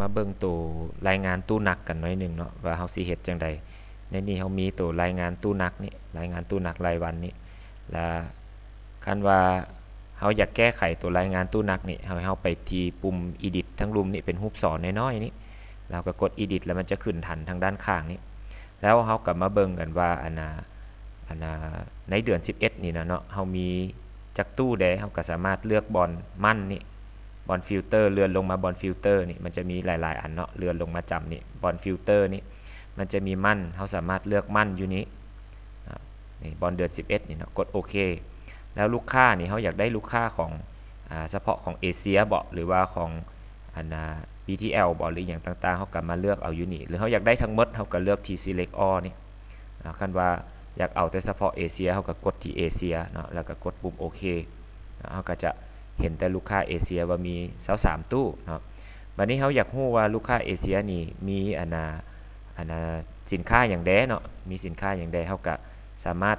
มาเบิ่งตัวรายงานตู้นักกันหน่อยนึงเนาะว่าเฮาสิเฮ็ดจังไดในนี้เฮามีตัวรายงานตู้นักนี่รายงานตู้นักรายวันนี่และคันว่าเฮาอยากแก้ไขตัวรายงานตู้นักนี่เฮาไปที่ปุ่ม edit ทั้งรูมนี่เป็นรูปศรน้อยๆนี่เราก็กด edit แล้วมันจะขึ้นทันทางด้านข้างนี้แล้วเฮาก็มาเบิ่งกันว่าในเดือน11นี่นะเนาะเฮามีจักตู้ใดเฮาก็สามารถเลือกบอลมั่นนี่บอลฟิลเตอร์เลื่อนลงมาบอลฟิลเตอร์นี่มันจะมีหลายๆอันเนาะเลื่อนลงมาจำนี่บอลฟิลเตอร์นี่มันจะมีมั่นเฮาสามารถเลือกมั่นอยู่นี้นี่บอลเดือน11นี่เนาะกดโอเคแล้วลูกค้านี่เฮาอยากได้ลูกค้าของเฉพาะของเอเชียบ่หรือว่าของBTL บ่หรืออย่างต่างๆเฮาก็มาเลือกเอาอยู่นี่หรือเฮาอยากได้ทั้งหมดเฮาก็เลือกที่ select all นี่คันว่าอยากเอาแต่เฉพาะเอเชียเฮาก็กดที่เอเชียเนาะแล้วก็กดปุ่มโอเคเฮาก็จะเห็นแต่ลูกค้าเอเชียว่ามี23ตู้เนาะบัดนี้เฮาอยากรู้ว่าลูกค้าเอเชียนี่มีสินค้าอย่างใดเนาะมีสินค้าอย่างใดเฮาก็สามารถ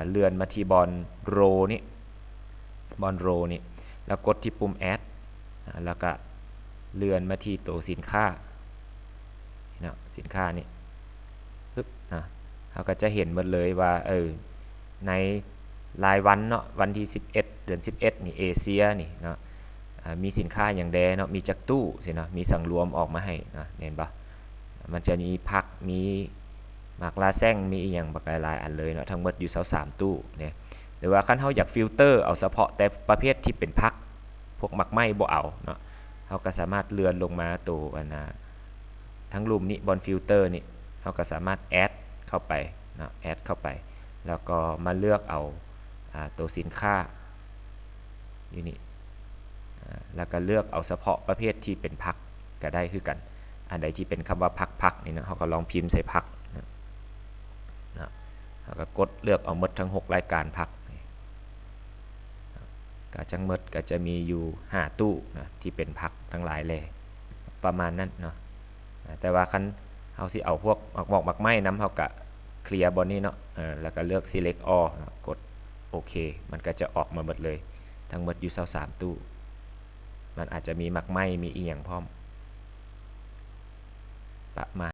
เลื่อนมาที่บอลโรนี่บอลโรนี่แล้วกดที่ปุ่ม add แล้วก็เลื่อนมาที่ตัวสินค้าเนาะสินค้านี่ปึ๊บเราก็จะเห็นหมดเลยว่าในรายวันเนาะวันที่11เดือน11นี่เอเชียนี่เนาะมีสินค้าอย่างใดเนาะมีจักตู้สิเนาะมีสั่งรวมออกมาให้นะเห็นปะมันจะมีผักมีหมากลาแซงมีอีหยังบักหลายๆอันเลยเนาะทั้งหมดอยู่23ตู้เนี่ยหรือว่าคันเฮาอยากฟิลเตอร์เอาเฉพาะแต่ประเภทที่เป็นผักพวกหมักไหม้บ่เอาเนาะเฮาก็สามารถเลื่อนลงมาตัวทั้งรูมนี้บนฟิลเตอร์นี่เฮาก็สามารถแอดเข้าไปนะแอดเข้าไปแล้วก็มาเลือกเอาตัวสินค้าอยู่นี่แล้วก็เลือกเอาเฉพาะประเภทที่เป็นผักก็ได้คือกันอันใดที่เป็นคำว่าผักนี่นะเฮาก็ลองพิมพ์ใส่ผักนะแล้วก็กดเลือกเอาหมดทั้ง6รายการผักก็จังหมดก็จะมีอยู่5ตู้นะที่เป็นผักทั้งหลายเลยประมาณนั้นเนาะแต่ว่าคันเฮาสิเอาพวกหมอกไม้น้ำเฮาก็เคลียร์บนนี้เนาะแล้วก็เลือก select all กดโอเคมันก็จะออกมาหมดเลยทั้งหมดอยู่23ตู้มันอาจจะมีหมักไหม้มีอีหยังพร้อมประมาณ